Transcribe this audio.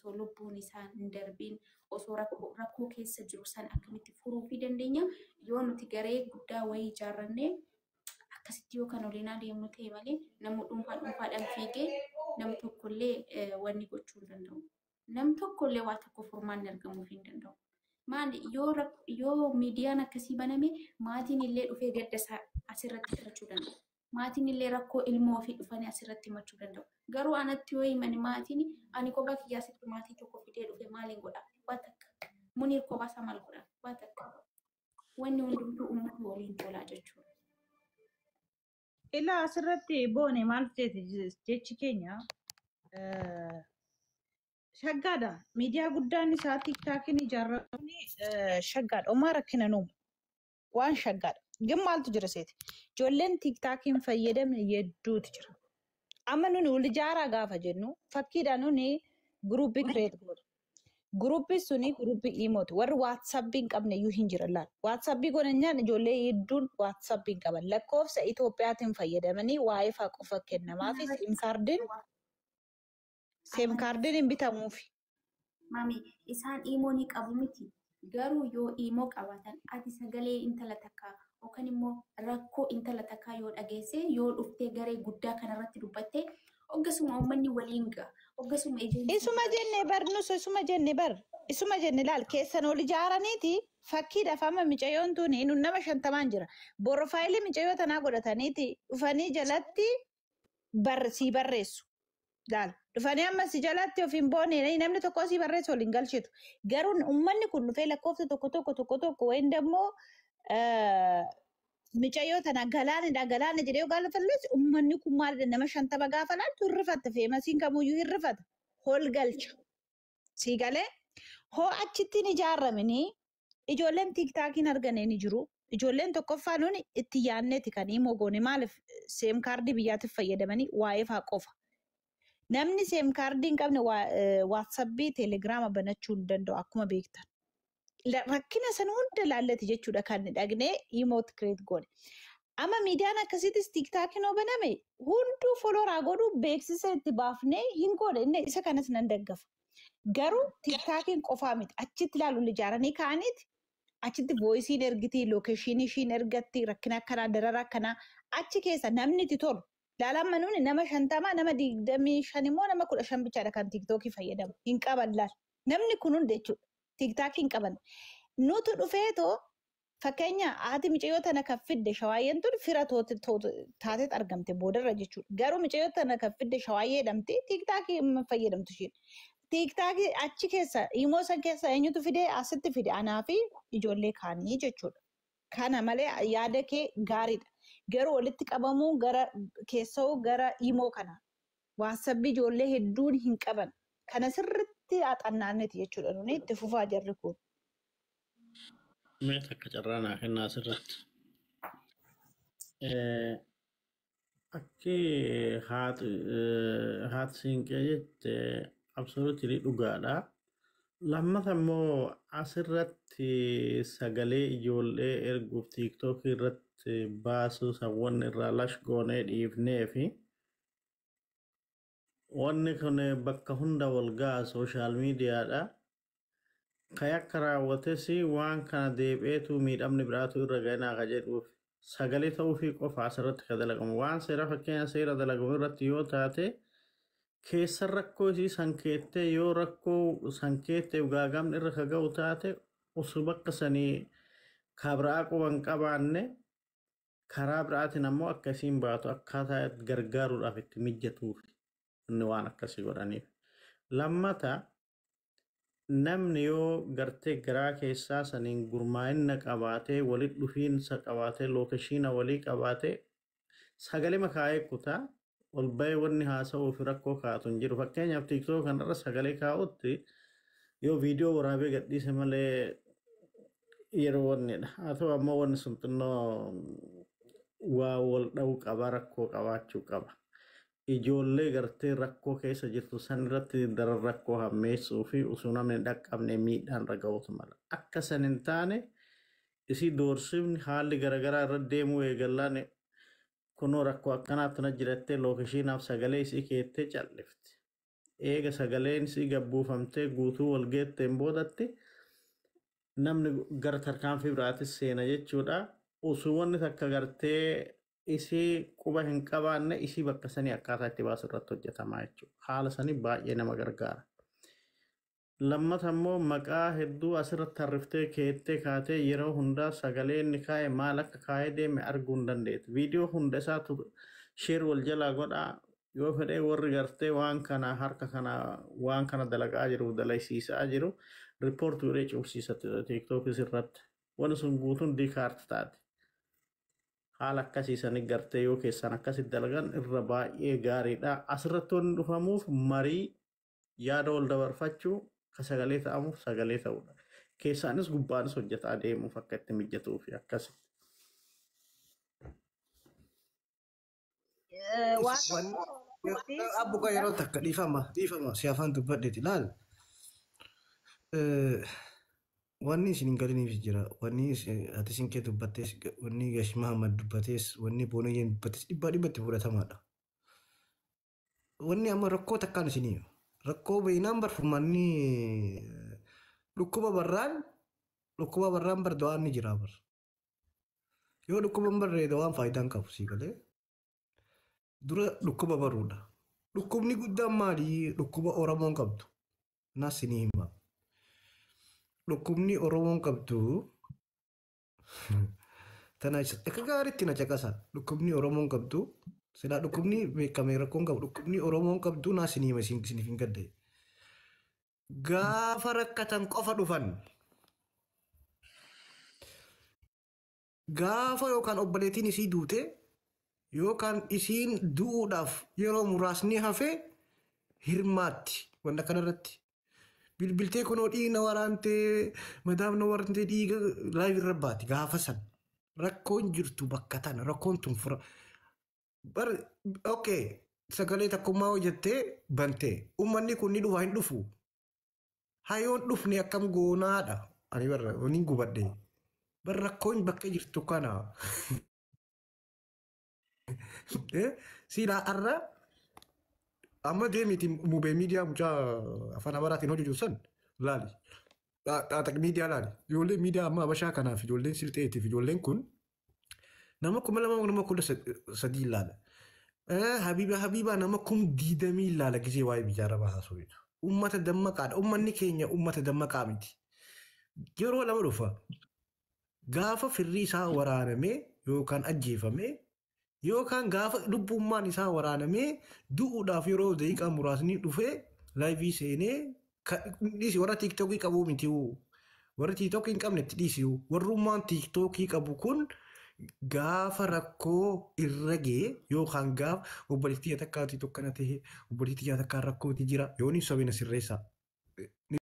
osoo lubbuun isaa hin darbiin osoo rakkoo keessa jiru san akkamitti furuu fi dandeenya yoo nuti garee guddaa wayii ijaarrannee akkasitti yoo kan oliinaa deemnu ta'e malee nama dhuunfaadhaan fiigee nam tokkollee wanni gochuu hin danda'u. Nam tokkollee waa tokko furmaan argamuuf hin danda'u. Maali yoo miidiyaan akkasii baname maatiin illee dhufee gadda asirratti hirachuu danda'u. Maatiin illee rakkoo ilmoo ofii dhufanii asirratti himachuu danda'u. Garuu anatti yoo himan maatiin ani kophaa kiyyaasitti maatii tokko fidee dhufe maaliin godha? Waa takka. Muniir kophaa isaa maal godha? Waa takka. Wanni hundumtuu uummata waliin tolaa jechuudha. Ilaa asirratti boone maal jechi keenya shaggaadha. Miidiyaa guddaan isaa tiktaakiin ijaarratanii shaggaadha. Omaa rakkina nuumu waan shaggaadha. Gin maaltu jira seeti? Ijoolleen tiktaakiin fayyadamne hedduutu jira. Amma nuni wal ijaaraa gaafa jennu fakkiidhaan nuni guruupii kireet godha. Guruupii suni guruupii imooti. Warri waatsappii hin qabne iyyuu hin jiran laal. Waatsappii godhanyaan ijoollee hedduun waatsappii hin qaban. Lakkoofsa Itoophiyaatiin fayyadamanii waa'ee fa'aa qofa kennamaafi seemkaardiin hin bitamuufi. Mami isaan imo ni qabu miti. Garuu yoo imo qabaatan ati sagalee intala takkaa yookaan immoo rakkoo intala takkaa yoo dhageesse yoo dhuftee garee guddaa kanarratti dubbatte oggasuma uummanni waliin ga'a. Oggasuma isuma jenne bar nus isuma jenne laal keessan ol ijaaraniiti fakkiidhaaf amma micayyoon tuni nun nama 50 jira. Borofaayilii micayyoo tanaa godhataniiti dhufanii jalatti sii barreessu. Laal dhufanii amma si jalatti ofiin boonee namni tokko si barreessu waliin galchitu. Garuu uummanni kun dhufee lakkoofsa tokko wayin dammoo micayyoo tana galaana jedhee yoo gaafatullee uummanni kun maal nama 50 gaafa laaltu hirrifata feemasiin kamuyyuu hirrifata hol galcha. Si galee hoo achitti ni ijaarramanii ijoolleen tiktaakiin arganii ni jiru. Ijoolleen tokkoffaa nuuni itti yaanneeti kan himoo goone maaliif seem kaardii biyyaatiif fayyadamanii waa'ee fa'aa qofa. Namni seem kaardii hin qabne waatsappii teelegiraama banachuu hin danda'u akkuma beektan. Rakkina san hunda laallati jechuudha kan dhagnee imoot kireet goone. Amma miidiyaan akkasiitis tiktaakiin yoo baname hunduu folooraa godhuu beeksisa itti baafnee hin goone inni isa kanas nan daggafa. Garuu tiktaakiin qofaa miti achitti ilaaluun ijaaranii ka'aniiti achitti voisiin ergitii lookeeshinii ishiin ergatti rakkina akkanaa darara akkanaa achi keessa namni itti tolu. Laalaan nuuni nama 50 nama 25 immoo nama 15 bichaadha kan tiktookii fayyadamu hin qaban laal. Namni kun hundi jechuudha. Tiktaakii hin qaban. Nutu dhufeetoo fakkeenya haati micayyoo tana kan fidde shawaayyeen tun fira taateet argamte boodarra jechuudha. Garuu micayyoo tana kan fidde shawaayyee jedhamte tiktaakii fayyadamtu ishiin. Tiktaakii achi keessa himoo san keessa eenyutu fide asitti fide anaa fi ijoollee kaanii jechuudha. Kana malee yaada kee gaariidha. Garuu walitti qabamuu gara keessoo gara himoo kana. Waasabbii ijoollee hedduun hin qaban. Kana sirriitti xannaanneeti jechuudha nuni itti fufaa jirri kun. Mee takka carraa naa kennaa asirratti. Akki haati siinqee jette absoluutili dhugaadha. Lammata immoo asirratti sagalee ijoollee erguuf tiiktookii irratti baasuu sawwan irraa lash goonee dhiifnee fi wanni kun bakka hunda wal ga'a sooshaal miidiyaadha. Kayakka raawwates waan kana deebi'eetu miidhamni biraatu irra ga'inaa ka jedhuuf sagalee ta'uu fi qofa asirratti ka dalagamu. Waan seera fakkeenya seera dalagamu irratti yoo taate keessa rakkoo isii sankeettee yoo rakkoo sankeettee ugaagamni irra ka ga'u taate osoo bakka sanii kabraa quban qabaanne karaa biraatiin ammoo akkasiin baatu akkaataa gargaaruudhaaf itti mijjatuuf inni waan akkasii godhaniif. Lammata namni yoo gartee garaa keessaa saniin gurmaa'inna qabaatee walitti dhufiinsa qabaatee lookeeshiina walii qabaatee sagalee makaa'ee kutaa ol bahee wanni haasa'uu fi rakkoo kaa'atu hin jiru. Fakkeenyaaf tiiktook kanarra sagalee kaa'utti yoo viidiyoo waraabee gadhiise malee yeroo wannidha. Haa ta'u ammoo wanni sun xinnoo waa wal dha'uu qaba rakkoo qabaachuu qaba. Ijoollee gartee rakkoo keessa jirtu san irratti daran rakkoo hammeessuu fi osoo namni dhaqqabne miidhaan raga'uutu mala. Akka san hin taane isii doorsifni haalli garaagaraa irra deemuu eegallaan kunoo rakkoo akkanaatti na jirattee lookeeshiinaaf sagalee isii keettee callifti. eega sagaleen si gabbuufamtee guutuu wal geetteen boodatti namni gara tarkaanfii biraatis seena jechuudha. Osoo wanni takka gartee isii quba hin qabaanne isii bakka sanii akkaataa itti baasu irratti hojjetamaa jechuudha. Haala sanii baay'ee nama gargaara. Lammata immoo maqaa hedduu asirratti harriftee keettee kaatee yeroo hundaa sagalee inni kaa'e maal akka kaa'ee deeme arguu hin dandeettu. Viidiyoo hunda isaatu sheer wal jalaa godhaa yoo fedhee warri gartee waan kana harka kana waan kana dalagaa jiru dalaysiisaa jiru riippoortii godhee cufsiisatti tiiktookis irratti. Wanni sun guutuun diikaarti taate. Haala akkasiisanii gartee yoo keessan akkasitti dalagan irra baay'ee gaariidha. Asirratti wanni dhufamuuf marii yaada wal dabarfachuu ka sagalee ta'amuuf sagalee ta'udha. Keessaanis gubbaanis hojjetaa deemuuf akka itti mijatuuf akkasi. Abbu kan yeroo takka dhiifama si afaan dubbadheeti laal. Wanni isin hin galiniif jira. Wanni ati isin kee dubbattes, wanni Gash Mahamad dubbattes, wanni Boonoyyeen dubbattes dhibbatti fudhatamaadha. Wanni amma rakkoo takkaan isinii rakkoo beeynaan barfumanni dhukkuba barraan bar dawaan ni jira bar. Yoo dhukkuba barree dawaan faayidaan qabu sii galee. Dura dhukkuba baruudha. Dhukkubni guddaan maali? Dhukkuba Oromoon qabdu. Naas ni hima. Dhukkubni Oromoon qabdu tana akka gaariitti na caqasa. Dhukkubni Oromoon qabdu silaa dhukkubni beekamee rakkoon qabu. Dhukkubni Oromoon qabdu naas ni hima isiniif hin gadde. Gaafa rakkatan qofa dhufan. Gaafa yookaan obboleettiin isii duute yookaan isiin du'uudhaaf yeroo muraasni hafe hirmaatti wanta kanarratti. Bilbiltee kunoo dhiigna waraantee madaamna waraantee dhiiga laayiv irra baati gaafa san rakkoon jirtu bakka tana rakkoon tun fura. Okay sagalee takkummaa hojjettee bantee uummanni kun ni dhufa hin dhufu. Hayoon dhufne akkam goonaadha. Ani barra waniin gubadhe. Bar rakkoon bakka jirtu kana. Siidhaa arra amma deemiti mubee miidiyaa mucaa afaan amaraatiin hojjetu san laali. Xaaxaq miidiyaa laali. Ijoolleen miidiyaa amma Habashaa kanaaf ijoolleen silxeetiif ijoolleen kun nama 2013 ilaala. Habiibaa nama 20 ilaala gisee waa'ee biyyaa rabaa haasawudha. Uummata dammaqaadha. Uummanni keenya uummata dammaqaa miti. Yeroo lama dhufa. Gaafa firri isaa waraanamee yookaan ajjeefamee yookaan gaafa lubbummaan isaa waraanamee du'uudhaaf yeroo daqiiqaa muraasni dhufee laayivii seenee dhiisi warra tiiktookii qabu miti warra tiiktookii hin qabne itti dhiisi warrummaan tiiktookii qabu kun gaafa rakkoo irra gee yookaan gaafa obboleettii takkaati tokkana ta'e obboleettii takkaan rakkooti jira yooniif sabina sirreessaa.